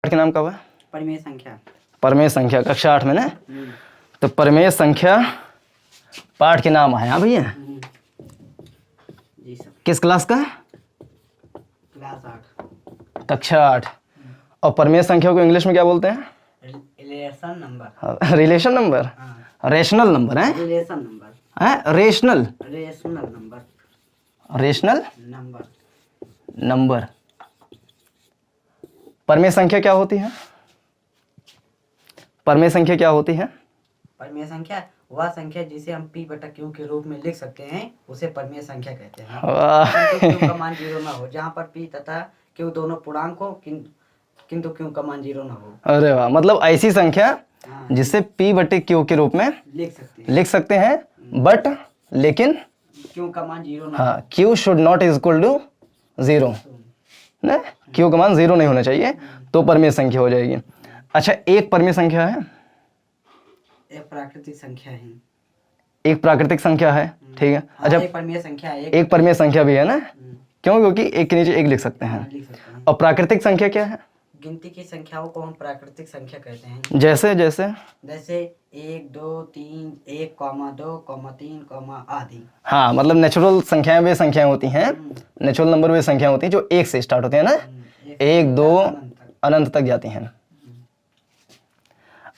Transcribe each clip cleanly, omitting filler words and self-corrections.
पाठ के नाम का हुआ? परिमेय संख्या। परिमेय संख्या कक्षा 8 में ना। तो परिमेय संख्या पाठ के नाम है। हाँ भैया, जी सर। किस क्लास का? क्लास 8 कक्षा 8। और परिमेय संख्या को इंग्लिश में क्या बोलते हैं? Relation number. Relation number, rational number है। रिलेशन नंबर है rational, rational number rational number. Number. परिमेय संख्या क्या होती है? परिमेय संख्या क्या होती है? परिमेय संख्या वह संख्या जिसे हम p बटा q के रूप में लिख सकते हैं उसे परिमेय संख्या कहते हैं। किंतु q का मान 0 ना हो, जहाँ पर p तथा q दोनों पूर्णांक हो किंतु q का मान 0 ना हो। अरे वाह, मतलब ऐसी संख्या जिसे p बटे q के रूप में लिख सकते हैं बट लेकिन q का मान 0 ना हाँ, q should not is equal to 0 ना, q का मान 0 नहीं होना चाहिए तो परिमेय संख्या हो जाएगी। अच्छा, एक परिमेय संख्या है, एक प्राकृतिक संख्या है। एक प्राकृतिक संख्या है, ठीक है। अच्छा, एक परिमेय संख्या है, एक परिमेय संख्या भी है ना, क्यों? क्योंकि एक के नीचे एक लिख सकते हैं। लिख सकते हैं। और प्राकृतिक संख्या क्या है? गिनती की संख्याओं को हम प्राकृतिक संख्या कहते हैं। जैसे जैसे जैसे 1 2 3 1 2 3 आदि। हाँ, मतलब नेचुरल संख्याएं वे संख्याएं होती हैं, नेचुरल नंबर वे संख्याएं होती हैं जो एक से स्टार्ट होते हैं ना, 1 2 अनंत तक जाती हैं।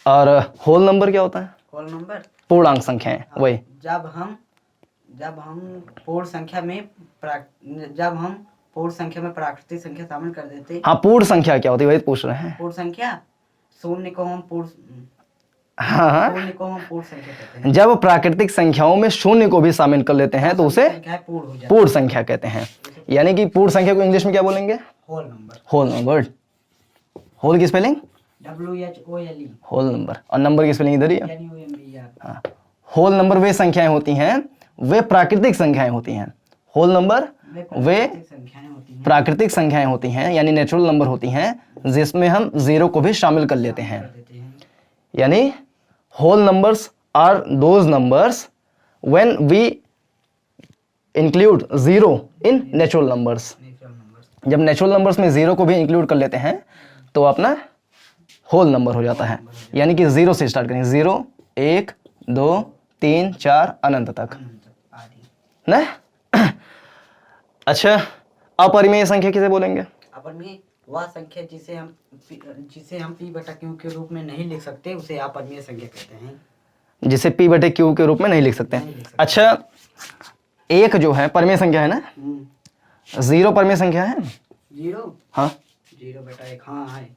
और होल नंबर क्या होता है? होल नंबर पूर्णांक संख्याएं, वही। जब हम पूर्ण संख्या में प्राकृतिक संख्या शामिल कर देते। हाँ, पूर्ण संख्या क्या होती है वही पूछ रहे हैं। पूर्ण संख्या शून्य को हम पूर्ण संख्या कहते हैं। जब प्राकृतिक संख्याओं में शून्य को भी शामिल कर लेते हैं तो उसे पूर्ण संख्या कहते हैं। यानी कि पूर्ण संख्या को इंग्लिश में क्या बोलेंगे? Whole number. Whole number. Whole की स्पेलिंग WHOLE। Whole number. और नंबर की स्पेलिंग इधर ही है। NUMBR। हाँ, होल नंबर वे संख्याएं होती हैं, वे प्राकृतिक संख्याएं होती हैं। होल नंबर वे प्राकृतिक संख्याएं होती हैं, यानी नेचुरल नंबर होती हैं जिसमें हम जीरो को भी शामिल कर लेते हैं। यानी whole numbers are those numbers when we include zero in natural numbers. जब नेचुरल नंबर्स में जीरो को भी इंक्लूड कर लेते हैं तो अपना होल नंबर हो जाता है। यानी कि जीरो से स्टार्ट करेंगे, 0 1 2 3 4 अनंत तक ना। अच्छा, अपरिमेय संख्या किसे बोलेंगे? अपरिमेय वह संख्या जिसे हम p बटा q के रूप में नहीं लिख सकते उसे अपरिमेय संख्या कहते हैं। जिसे p बटे q के रूप में नहीं लिख सकते। अच्छा, एक जो है परिमेय संख्या है ना, 0 परिमेय संख्या है। 0 हाँ, 0 बटा 1 हाँ है।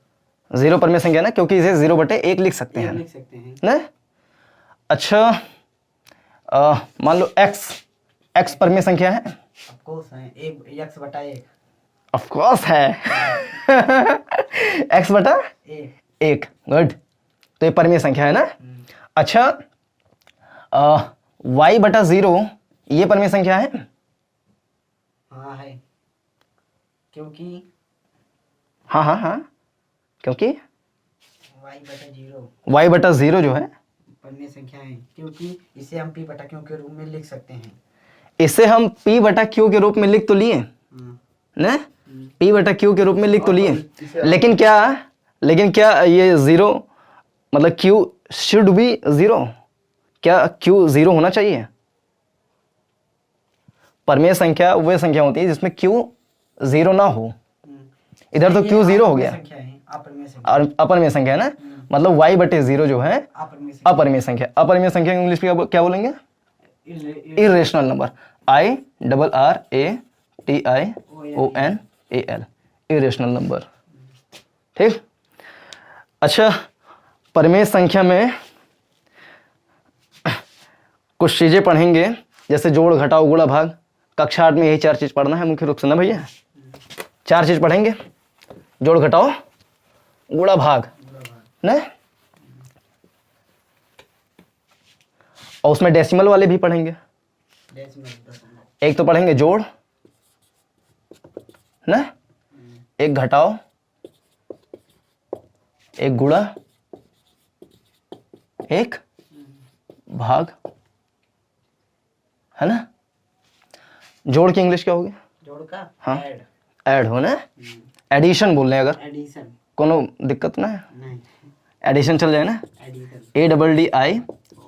0 परिमेय संख्या ना, क्योंकि इसे 0 बटे 1 लिख सकते हैं ना। अच्छा, मान लो x परिमेय संख्या है। ऑफ कोर्स है, x बटा 1। ऑफ कोर्स है। x बटा 1, गुड। तो ये परिमेय संख्या है ना। अच्छा, y बटा 0 ये परिमेय संख्या है। हाँ है, क्योंकि हाँ क्योंकि y बटा 0 जो है परिमेय संख्या है, क्योंकि इसे हम p बटा q के रूप में लिख सकते हैं। इसे हम p बटा q के रूप में लिख तो लिए ना, p बटा q के रूप में लिख तो लिए, लेकिन क्या ये 0 मतलब q शुड बी 0? क्या q 0 होना चाहिए? परिमेय संख्या वह संख्या होती है जिसमें q 0 ना हो। इधर तो q 0 हो गया और अपरिमेय संख्या है ना, मतलब y बटे 0 जो है अपरिमेय संख्या। अपरिमेय संख्या इंग्लिश में क्या बोलेंगे? Irrational number. IRRATIONAL, irrational number, ठीक। अच्छा, परिमेय संख्या में कुछ चीजें पढ़ेंगे जैसे जोड़ घटाओ गुणा भाग। कक्षा 8 में यही 4 चीज पढ़ना है मुख्य रूप से ना भैया। 4 चीज पढ़ेंगे, जोड़ घटाओ गुणा भाग ना, और उसमें डेसिमल वाले भी पढ़ेंगे। एक तो पढ़ेंगे जोड़ ना, एक घटाओ, एक गुणा, एक भाग, है ना। जोड़ की इंग्लिश क्या होगी? जोड़ का हाँ, ऐड हो ना, एडिशन बोल रहे हैं अगर। एडिशन कोनो दिक्कत ना है, नहीं एडिशन चल जाए ना, एडिशन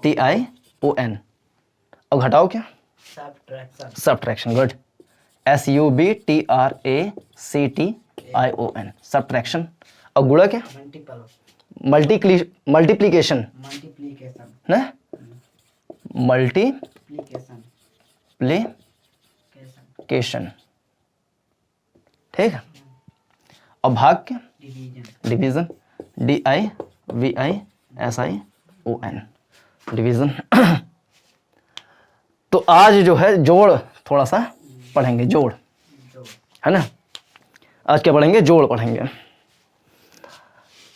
ADDITION। अब घटाओ क्या, subtraction subtraction, good, SUBTRACTION, subtraction. अब गुणा क्या, मल्टीपल मल्टीप्लीकेशन मल्टीप्लिकेशन ना, मल्टीप्लीकेशन, ठीक है। अब भाग क्या, डिवीजन डिवीजन, DIVISION, डिवीजन। तो आज जो है जोड़ थोड़ा सा पढ़ेंगे, जोड़, है ना। आज क्या पढ़ेंगे, जोड़ पढ़ेंगे।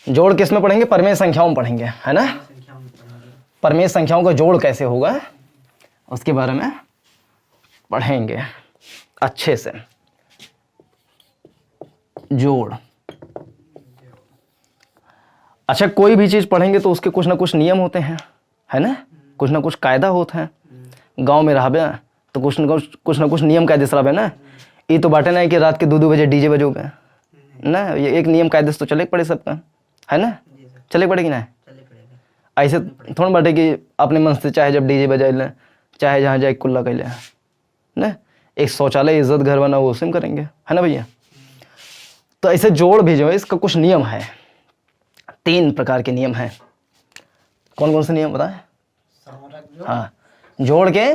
जोड़ किस में पढ़ेंगे, परमेय संख्याओं में पढ़ेंगे, है ना। संख्या में पढ़ेंगे। परमेय संख्याओं का जोड़ कैसे होगा उसके बारे में पढ़ेंगे अच्छे से। जोड़, अच्छा कोई भी चीज पढ़ेंगे तो उसके कुछ ना कुछ नियम होते हैं, है ना, कुछ ना कुछ कायदा होता है। गांव में रहबे तो कुछ ना कुछ नियम कायदे से रहबे ना। ये तो बाटे ना है कि रात के 2-2 बजे डीजे बजोगे ना, ये एक नियम कायदे से तो चले पड़े सबका, है ना, जी सर, चले पड़ेगी ना। चले पड़ेगा। ऐसे थोड़ा बाटे कि अपने मन से चाहे जब डीजे बजाए ले, चाहे जहाँ जाए कुल्ला कैले ना। एक शौचालय इज्जत घर बना वो उसी में करेंगे, है ना भैया। तो ऐसे जोड़ भी जो है इसका कुछ नियम है, 3 प्रकार के नियम हैं। कौन कौन से नियम बताएं। समरक जो हाँ, जोड़ के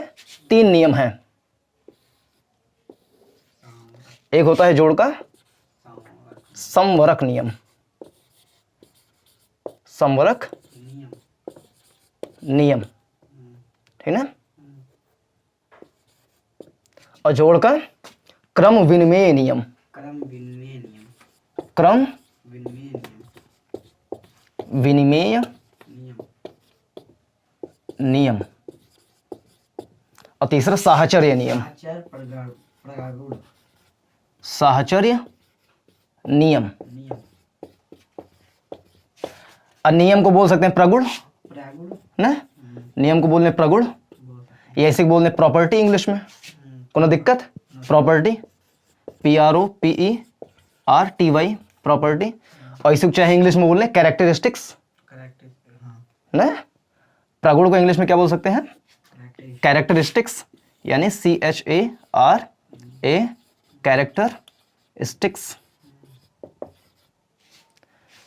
3 नियम हैं। एक होता है जोड़ का समवरक नियम, समवरक नियम नियम, ठीक ना। और जोड़ का क्रम विनिमय नियम, क्रम विनिमय नियम, क्रम विनिमय नियम, विनिमय नियम, नियम। और तीसरा साहचर्य नियम, आचार प्रगागुण साहचर्य नियम। नियम, और नियम को बोल सकते हैं प्रगुण प्रागुण ना, नियम को बोलने प्रगुण, बोल सकते या ऐसे बोलने प्रॉपर्टी इंग्लिश में, कोनो दिक्कत, प्रॉपर्टी, PROPERTY, प्रॉपर्टी। और इसे चाहे इंग्लिश में बोलने कैरेक्टरिस्टिक्स करेक्ट, हाँ ना। प्रगुण को इंग्लिश में क्या बोल सकते हैं, करेक्ट, कैरेक्टरिस्टिक्स, यानी CHARA, कैरेक्टरिस्टिक्स।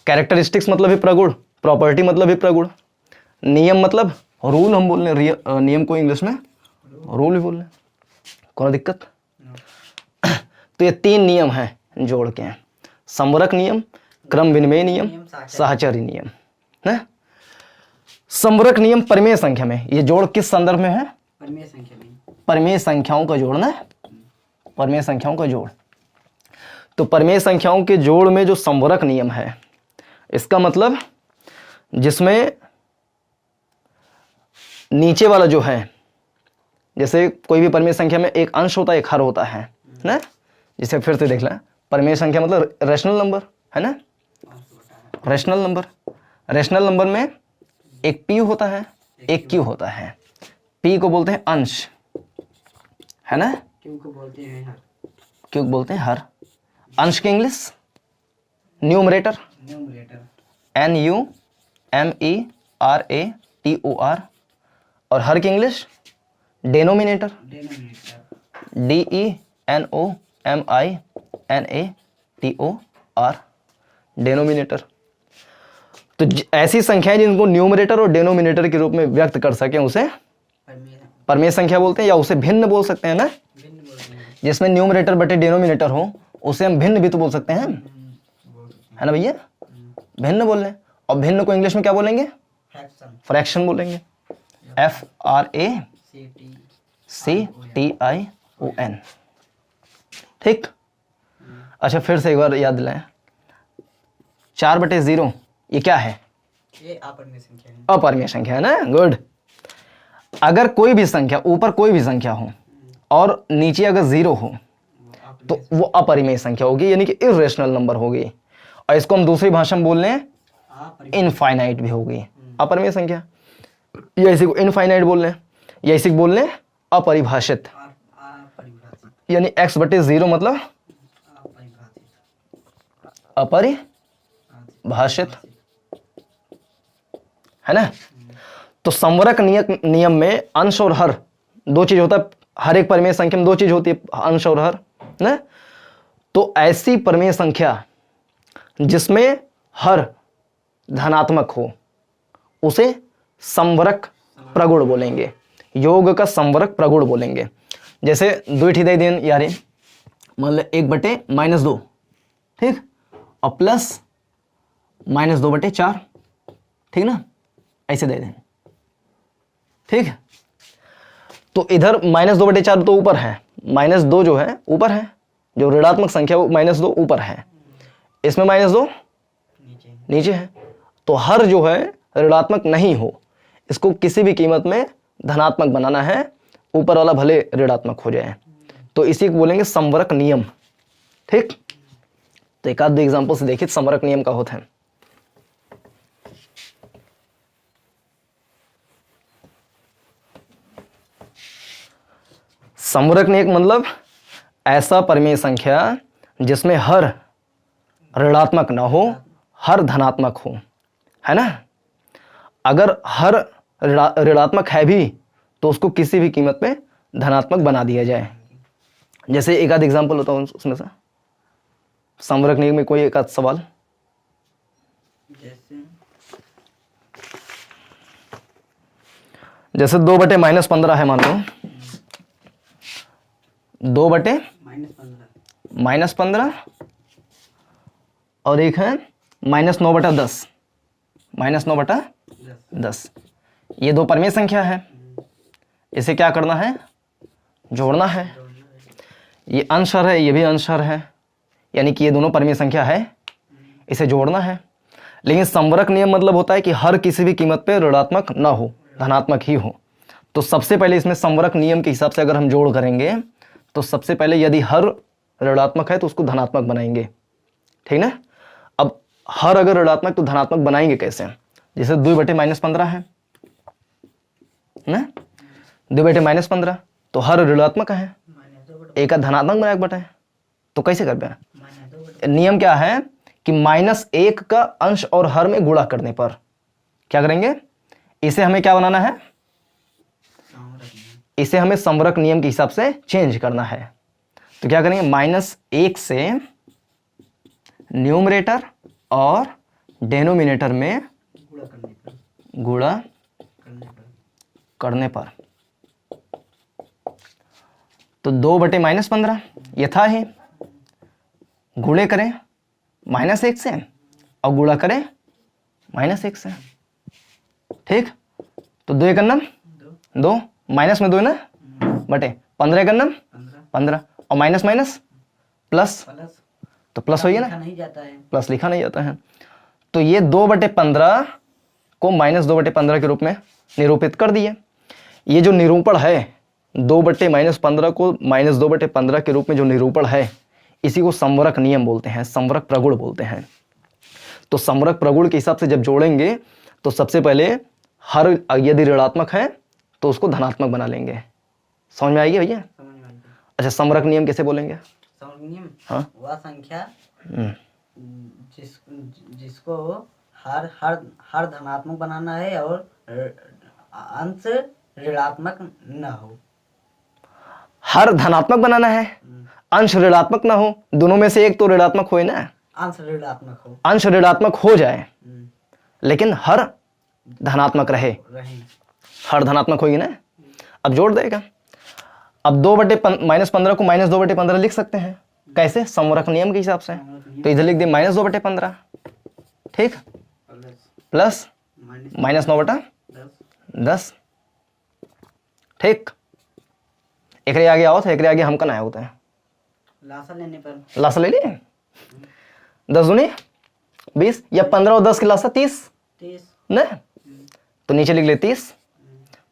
कैरेक्टरिस्टिक्स मतलब ही प्रगुण, प्रॉपर्टी मतलब ही प्रगुण, नियम मतलब रूल हम बोल रहे हैं, नियम को इंग्लिश में रूल भी बोल रहे हैं, कोई दिक्कत। तो ये 3 नियम हैं जोड़ के, समवरक नियम, क्रम विनिमय नियम, साहचर्य नियम है। समवरक नियम परमेय संख्या में, ये जोड़ किस संदर्भ में है, परमेय संख्या में, परमेय संख्याओं का जोड़ ना, परमेय संख्याओं का जोड़। तो परमेय संख्याओं के जोड़ में जो समवरक नियम है, इसका मतलब जिसमें नीचे वाला जो है, जैसे कोई भी परमेय संख्या में एक अंश होता है, एक हर होता है ना। जिसे फिर से देख लें, परमेय संख्या मतलब रैशनल नंबर, है ना, रैशनल नंबर। रैशनल नंबर में एक p होता है, एक q होता है। p को बोलते हैं अंश, है ना, क्यों को बोलते हैं हर, q को बोलते हैं हर। अंश के इंग्लिश न्यूमरेटर, न्यूमरेटर, NUMERATOR। और हर की English denominator, denominator, DENOMINATOR, denominator. तो ऐसी संख्याएं जिनको न्यूमरेटर और डेनोमिनेटर के रूप में व्यक्त कर सकें उसे परमेय परमेय संख्या बोलते हैं, या उसे भिन्न बोल सकते हैं ना। भिन्न बोलते हैं, जिसमें न्यूमरेटर बटे डेनोमिनेटर हो उसे हम भिन्न भी तो बोल सकते हैं, बोल सकते है ना भैया, भिन्न बोल रहे हैं। और भिन्न को इंग्लिश में क्या बोलेंगे, हैं, फ्रैक्शन, फ्रैक्शन बोलेंगे, FRACTION, ठीक। अच्छा फिर से एक बार याद दिलाएं, 4/0 ये क्या है, ये अपरमेय संख्या है, अपरमेय संख्या है ना, गुड। अगर कोई भी संख्या, ऊपर कोई भी संख्या हो और नीचे अगर 0 हो तो वो अपरिमेय संख्या होगी, यानी कि इर्रेशनल नंबर होगी। और इसको हम दूसरी भाषा में बोल रहे हैं इनफाइनाइट भी होगी, अपरिमेय संख्या। या इसी को इनफाइनाइट बोल रहे हैं, या इसी को बोल रहे हैं अपरिभाषित, अपरिभाषित, यानी x/0 मतलब अपरिभाषित, अपरिभाषित, भाषित, है ना। तो संवरक नियम में अंश और हर दो चीज होता है, हर एक परिमेय संख्या में दो चीज होती है, अंश और हर ना। तो ऐसी परिमेय संख्या जिसमें हर धनात्मक हो उसे संवरक प्रगुण बोलेंगे, योग का संवरक प्रगुण बोलेंगे। जैसे 2 दे दें यारे, मतलब 1/-2, ठीक, और प्लस -2/4, ठीक ना, ऐसे दे दें, ठीक। तो इधर -2/4 तो ऊपर है, -2 जो है ऊपर है, जो ऋणात्मक संख्या वो -2 ऊपर है, इसमें -2 नीचे है। तो हर जो है ऋणात्मक नहीं हो, इसको किसी भी कीमत में धनात्मक बनाना है, ऊपर वाला भले ऋणात्मक हो जाए। तो इसी को बोलेंगे संवरक नियम, ठीक। तो एक आध दो एग्जांपल से देखिए संवरक नियम का होता है। संवरक नियम मतलब ऐसा परिमेय संख्या जिसमें हर ऋणात्मक ना हो, हर धनात्मक हो, है ना। अगर हर ऋणात्मक है भी तो उसको किसी भी कीमत पे धनात्मक बना दिया जाए। जैसे एक आध एग्जांपल होता है उसमें से, संवरक नियम में कोई एक आध सवाल। जैसे 2/-15 है, मान लो 2/-15 और एक है -9/10, -9/10। ये दो परिमेय संख्या है, इसे क्या करना है, जोड़ना है। ये अंश हर है, ये भी अंश हर है, यानी कि ये दोनों परिमेय संख्या है, इसे जोड़ना है। लेकिन संवरक नियम मतलब होता है कि हर किसी भी कीमत पे ऋणात्मक ना हो, धनात्मक ही हो। तो सबसे पहले इसमें संवरक नियम के हिसाब से अगर हम जोड़ करेंगे तो सबसे पहले यदि हर ऋणात्मक है तो उसको धनात्मक बनाएंगे, ठीक ना। अब हर अगर ऋणात्मक तो धनात्मक बनाएंगे कैसे, जैसे 2/-15 है ना, 2/-15 तो हर ऋणात्मक है, एक धनात्मक बनाया बटे, तो कैसे कर पाए। नियम क्या है कि -1 का अंश और हर में गुणा करने पर क्या करेंगे, इसे हमें क्या बनाना है, इसे हमें संवरक नियम के हिसाब से चेंज करना है। तो क्या करेंगे, -1 से न्यूमरेटर और डेनोमिनेटर में गुणा करने पर तो 2/-15 यथा ही गुणे करें -1 से और गुणा करें -1 से, ठीक। तो 2 1 2, माइनस में 2 ना, बटे 15 1 15 और माइनस प्लस, तो प्लस हो गया ना, नहीं जाता है, प्लस लिखा नहीं जाता है। तो ये 2/15 को -2/15 के रूप में निरूपित कर दिए। ये जो निरूपण है 2/-15 को -2/15 के रूप में जो निरूपण है, इसी को संवरक नियम बोलते हैं, संवरक प्रगुण बोलते हैं। तो संवरक प्रगुण के हिसाब से जब जोड़ेंगे तो सबसे पहले हर यदि ऋणात्मक है तो उसको धनात्मक बना लेंगे। समझ में आएगी भैया। अच्छा, संवरक नियम कैसे बोलेंगे। संवरक नियम, हाँ, वह संख्या जिसको हर हर हर धनात्मक बनाना है और अंश ऋणात्मक न हो। हर धनात्मक बनाना है, अंश ऋणात्मक ना हो, दोनों में से एक तो ऋणात्मक होए ना, अंश ऋणात्मक हो, अंश ऋणात्मक हो जाए लेकिन हर धनात्मक रहे, हर धनात्मक होगी ना। अब जोड़ देगा। अब 2/-15 को -2/15 लिख सकते हैं, कैसे, संवरक नियम के हिसाब से। तो इधर लिख दे -2/15, ठीक, प्लस -9/10, ठीक। एक आगे आओ तो एक आगे हम कन आया होता है, लासा लेने पर, लासा ले लिए 10 दूनी 20 या 15 और 10 के लासा 30 ना, तो नीचे लिख ले 30,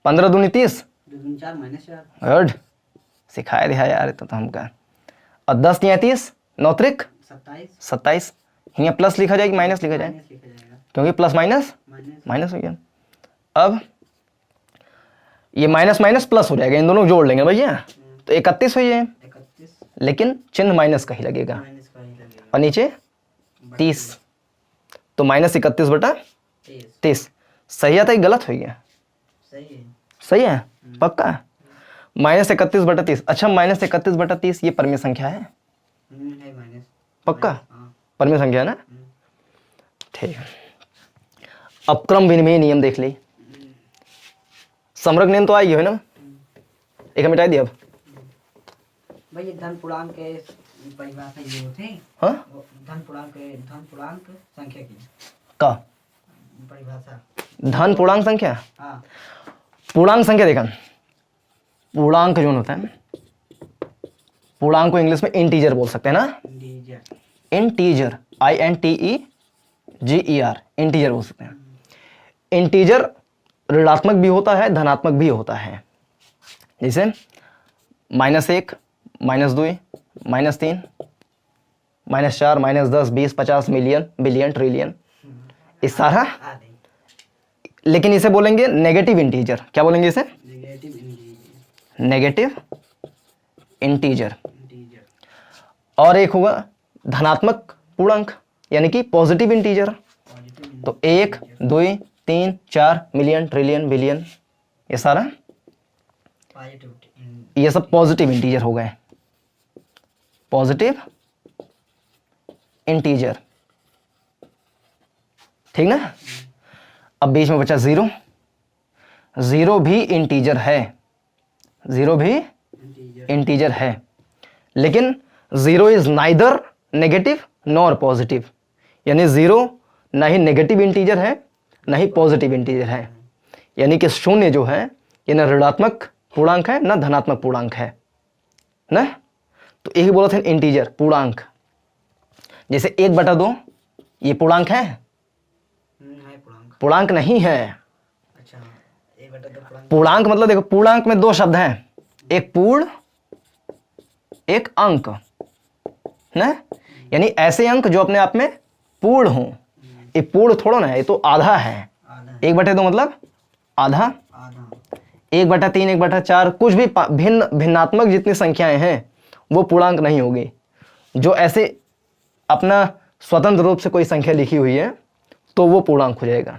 15 दूनी 30, 4 -4, गुड, सिखाया दिया यार तो हमका। और 10 या 30, 9 त्रिक 27, यहाँ प्लस लिखा जाए कि माइनस लिखा जाए, क्योंकि प्लस माइनस हो गया। अब ये माइनस प्लस हो जाएगा, इन दोनों को जोड़ लेंगे भैया तो 31 हो जाए, लेकिन चिन्ह माइनस का ही लगेगा। और नीचे 30, तो -31/30 सही आता है, गलत हो गया? सही है। सही है, पक्का? -31/30। अच्छा, -31/30 ये परमीय संख्या है? है माइनस। पक्का हाँ। परमीय संख्या है ना? ठीक है। अब क्रम विनिमय नियम देख ली। समरक नियम तो आई है ना? एक मिटा दिया अब। भाई ये धन पूर्णांक के परिभाषा ये होते हैं। हाँ, धन पूर्णांक संख्या की का परिभाषा। धन पूर्णांक संख्या, हाँ। पूर्णांक संख्या देखा, पूर्णांक जो होता है, पूर्णांक को इंग्लिश में इंटीजर बोल सकते हैं ना? इंटीजर, INTEGER, इंटीजर बोल सकते हैं। इंटीजर ऋणात्मक भी होता है, धनात्मक भी होता है। जैसे -1, -2, -3, -4, -10, 20, 50, मिलियन, बिलियन, ट्रिलियन, ये सारा। लेकिन इसे बोलेंगे नेगेटिव इंटीजर। क्या बोलेंगे इसे? Negative integer. और एक होगा धनात्मक पूर्णांक यानी कि पॉजिटिव इंटीजर। तो 1, 2, 3, 4, मिलियन, ट्रिलियन, बिलियन, ये सारा, ये सब पॉजिटिव इंटीजर हो गए, पॉजिटिव इंटीजर। ठीक ना? अब बीच में बचा 0। 0 भी इंटीजर है, 0 भी इंटीजर है, लेकिन 0 is neither negative nor positive, यानी 0 ना ही नेगेटिव इंटीजर है ना ही पॉजिटिव इंटीजर है। यानी कि 0 जो है ये ना ऋणात्मक पूर्णांक है ना धनात्मक पूर्णांक है ना। तो एक बोला था इंटीजर, पूर्णांक। जैसे 1/2 ये पूर्णांक है? पूर्णांक नहीं है। अच्छा, 1/2 पूर्णांक मतलब देखो, पूर्णांक में 2 शब्द हैं, एक पूर्ण, एक अंक ना। यानी ऐसे अंक जो अपने आप में पूर्ण हो। ये पूर्ण थोड़ा ना है, ये तो आधा है। 1/2 मतलब आधा। 1/3, 1/4, कुछ भी भिन्नात्मक जितनी संख्याएं हैं वो पूर्णांक नहीं होगी। जो ऐसे अपना स्वतंत्र रूप से कोई संख्या लिखी हुई है तो वो पूर्णांक हो जाएगा।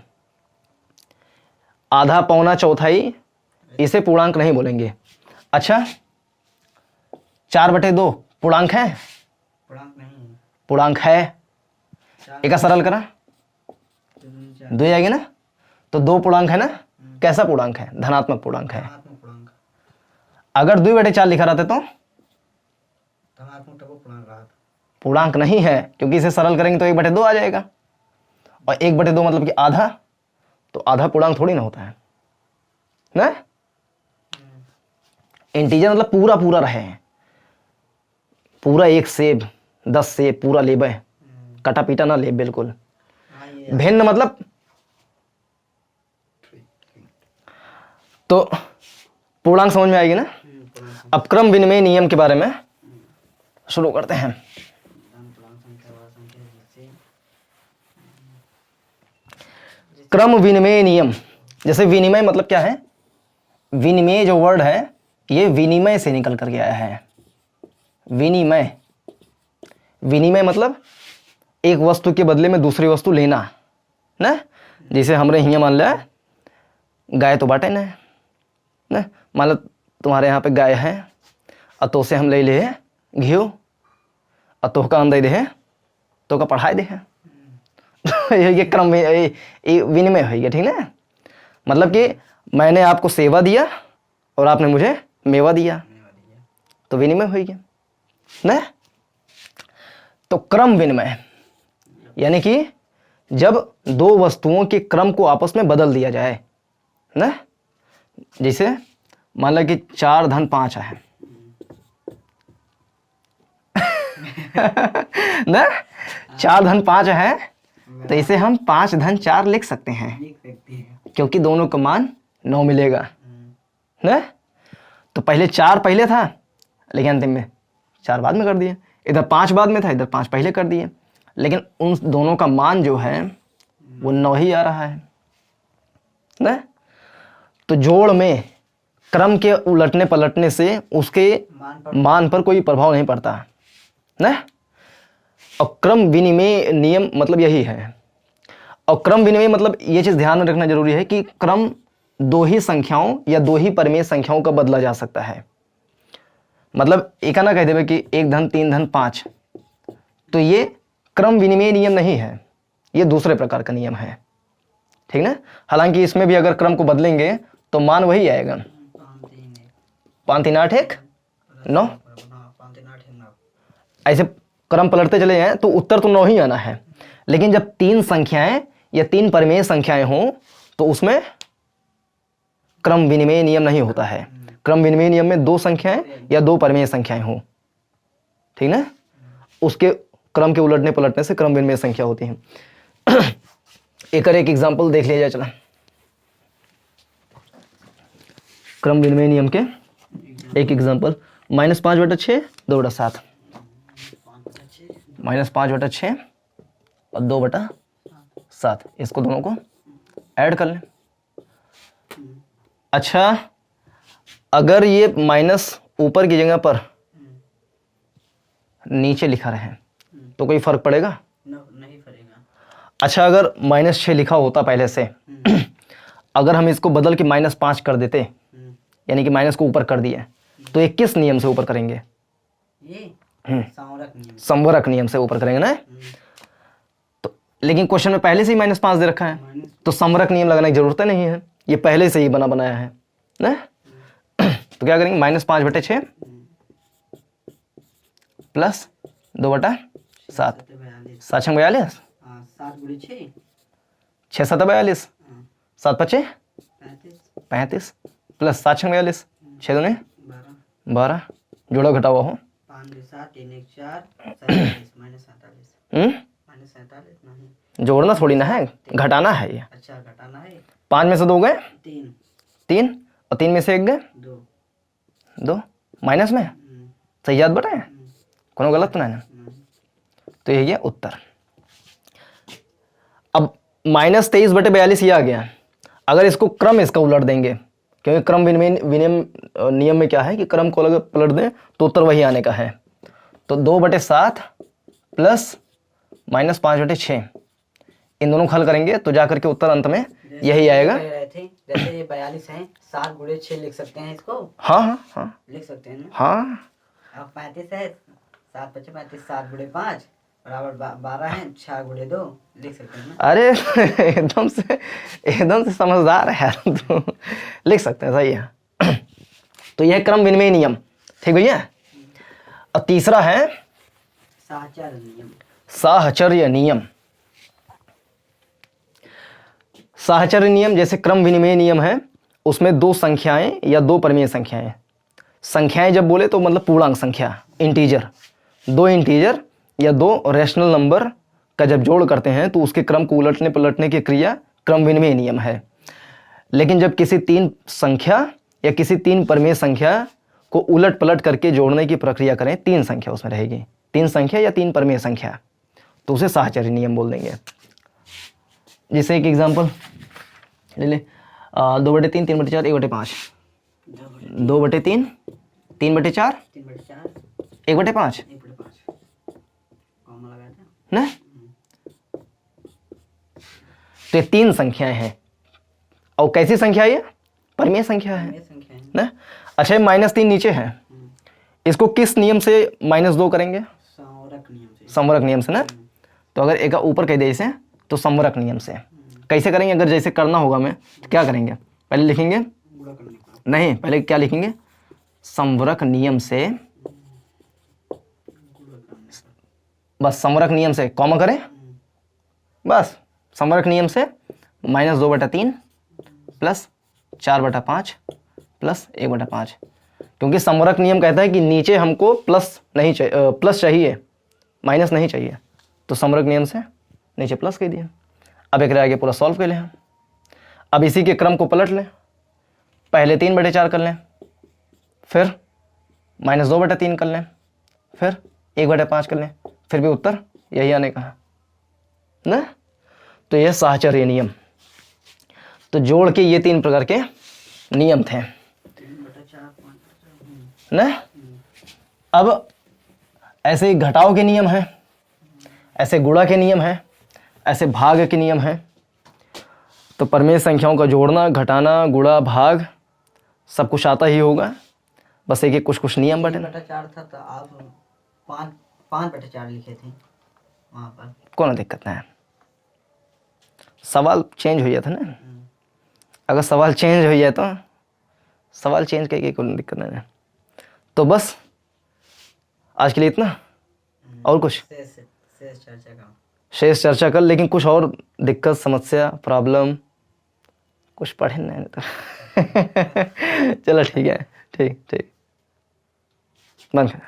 आधा, पौना, चौथाई, इसे पूर्णांक नहीं बोलेंगे। अच्छा, 4/2 पूर्णांक है? पूर्णांक है। एक का सरल करा 2 आएगी ना, तो 2 पूर्णांक है ना। कैसा पूर्णांक है? धनात्मक पूर्णांक है। अगर 2/4 लिखा रहता तो पूर्णांक नहीं है, क्योंकि इसे सरल करेंगे तो 1/2 आ जाएगा, और 1/2 मतलब कि आधा, तो आधा पूर्णांक थोड़ी ना होता है ना। इंटीजर मतलब पूरा पूरा रहे, पूरा 1 सेब 10 सेब पूरा लेबे, कटा पीटा ना ले बिल्कुल। भिन्न मतलब तो पूर्णांक समझ में आएगी ना। अब क्रम विनिमय नियम के बारे में शुरू करते हैं। क्रम विनिमय नियम, जैसे विनिमय मतलब क्या है? विनिमय जो वर्ड है ये विनिमय से निकल कर के आया है। विनिमय, विनिमय मतलब एक वस्तु के बदले में दूसरी वस्तु लेना ना। जैसे हमरे हियाँ मान लिया गाय तो बाटे ना, मान लो तुम्हारे यहाँ पे गाय है, और तो से हम ले ले घी, और तो का अंदर दे तो का पढ़ाई दे ये क्रम विनिमय हो गया। ठीक ना? मतलब कि मैंने आपको सेवा दिया और आपने मुझे मेवा दिया, तो विनिमय हो गया ना। तो क्रम विनिमय यानी कि जब 2 वस्तुओं के क्रम को आपस में बदल दिया जाए ना। जैसे मान लो कि 4 धन 5 है ना, 4 धन 5 है, तो इसे हम 5 धन 4 लिख सकते हैं, क्योंकि दोनों का मान 9 मिलेगा ना। तो पहले 4 पहले था, लेकिन अंतिम में 4 बाद में कर दिए। इधर 5 बाद में था, इधर 5 पहले कर दिए, लेकिन उन दोनों का मान जो है वो 9 ही आ रहा है ना। तो जोड़ में क्रम के उलटने पलटने से उसके मान पर कोई प्रभाव नहीं पड़ता ना। और क्रम विनिमय नियम मतलब यही है और क्रम विनिमय मतलब ये चीज ध्यान में रखना जरूरी है कि क्रम दो ही संख्याओं या दो ही परिमेय संख्याओं का बदला जा सकता है। मतलब एक ना कह देवे कि 1 धन 3 धन 5, तो ये क्रम विनिमय नियम नहीं है, ये दूसरे प्रकार का नियम है, ठीक ना। हालांकि इसमें भी अगर क्रम को बदलेंगे तो मान वही आएगा, 5 3 8 1 9, ऐसे क्रम पलटते चले जाएं तो उत्तर तो 9 ही आना है। लेकिन जब 3 संख्याएं या 3 परिमेय संख्याएं हों तो उसमें क्रम विनिमय नियम नहीं होता है। क्रम विनिमय नियम में 2 संख्याएं या 2 परिमेय संख्याएं हों, ठीक ना, उसके क्रम के उलटने पलटने से क्रम विनिमय संख्या होती है। एक एग्जांपल देख लिया जाए, चला। क्रम विनिमय नियम के एक एग्जांपल, -5/6 2/7, -5/6 और 2/7, इसको दोनों को ऐड कर लें। अच्छा, अगर ये माइनस ऊपर की जगह पर नीचे लिखा रहे तो कोई फर्क पड़ेगा? नहीं पड़ेगा। अच्छा, अगर -6 लिखा होता पहले से, अगर हम इसको बदल के -5 कर देते, यानी कि माइनस को ऊपर कर दिया, तो ये किस नियम से ऊपर करेंगे? ये संवरक नियम से ऊपर करेंगे ना। तो लेकिन क्वेश्चन में पहले से ही -5 दे रखा है, तो संवरक नियम लगाने की जरूरत नहीं है, ये पहले से ही बनाया है ना। तो क्या करेंगे, -5/6 प्लस 2/7, 7 6 42, 6 7 42, 7 5 35 प्लस 7 6 42, 6 दूने 12, जोड़ा घटा हुआ हो, 5 जोड़ना थोड़ी ना है, घटाना है ये। अच्छा, घटाना है। 5 में से 2 गए 3 और 3 में से 1 गए 2 माइनस में, सही याद बताए, कोनो गलत तो नहीं ना। तो यही है उत्तर। अब -23/42 ये आ गया। अगर इसको क्रम इसका उलट देंगे, क्योंकि क्रम विनिमय नियम में क्या है कि क्रम को अगर पलट दें तो उत्तर वही आने का है। तो 2/7 प्लस -5/6, इन दोनों को हल करेंगे तो जाकर के उत्तर अंत में यही आएगा। जैसे ये 42 है, 7 × 6 लिख सकते हैं इसको। हाँ, लिख सकते हैं ना। हाँ। अब 35 है, 7 5 35, 7 × 5 बराबर 12 है, 6 × 2 लिख सकते हैं ना। अरे एकदम से समझदार है यार तो लिख सकते हैं, सही है। तो यह क्रम विनिमय नियम, ठीक भैया। और तीसरा है साहचर्य नियम। साहचर्य नियम। साहचर्य नियम जैसे क्रम विनिमय नियम है, उसमें 2 संख्याएं या 2 परिमेय संख्याएं। संख्याएं जब बोले तो मतलब पूर्णांक संख्या, इंटीजर, 2 इंटीजर या 2 रैशनल नंबर का जब जोड़ करते हैं तो उसके क्रम को उलटने पलटने की क्रिया क्रम विनिमय नियम है। लेकिन जब किसी 3 संख्या या किसी 3 परिमेय संख्या को उलट पलट करके जोड़ने की प्रक्रिया करें, 3 संख्या उसमें रहेगी, 3 संख्या या 3 परिमेय संख्या, तो उसे साहचर्य नियम बोल देंगे। जैसे एक एग्जांपल ले ले, 2/3 3/4 1/5, 2/3 3/4 1/5 ना। तो ये 3 संख्याएं हैं। और कैसी संख्या है ये? परिमेय संख्या है ना। अच्छा, -3 नीचे है, इसको किस नियम से -2 करेंगे? संवरक नियम से ना। तो अगर एक ऊपर कह दे इसे तो संवरक नियम से। कैसे करेंगे? अगर जैसे करना होगा मैं तो क्या करेंगे, पहले लिखेंगे, नहीं पहले क्या लिखेंगे, संवरक नियम से, बस संवरक नियम से कॉमा करें, बस संवरक नियम से -2/3 प्लस 4/5 प्लस 1/5। क्योंकि संवरक नियम कहता है कि नीचे हमको प्लस नहीं चाहिए, प्लस चाहिए, माइनस नहीं चाहिए, तो संवरक नियम से नीचे प्लस कह दिया। अब एक आगे पूरा सॉल्व कर लें। अब इसी के क्रम को पलट लें, पहले 3/4 कर लें, फिर -2/3 कर लें, फिर 1/5 कर लें, फिर भी उत्तर यही आने का है ना। तो यह साहचर्य नियम। तो जोड़ के ये 3 प्रकार के नियम थे ना। अब ऐसे घटाव के नियम हैं, ऐसे गुणा के नियम हैं, ऐसे भाग के नियम हैं, तो परिमेय संख्याओं का जोड़ना, घटाना, गुणा, भाग सब कुछ आता ही होगा, बस एक एक कुछ नियम बटे। 3/4 था तो आप 5/4 लिखे थे वहाँ पर। कौन दिक्कत है, सवाल चेंज हो जाता ना, अगर सवाल चेंज हो जाए तो सवाल चेंज करके कोई दिक्कत नहीं है। तो बस आज के लिए इतना, और कुछ शेष चर्चा का शेष चर्चा कर, लेकिन कुछ और दिक्कत, समस्या, प्रॉब्लम कुछ पढ़े नहीं तो चलो ठीक है, ठीक ठीक बंद कर।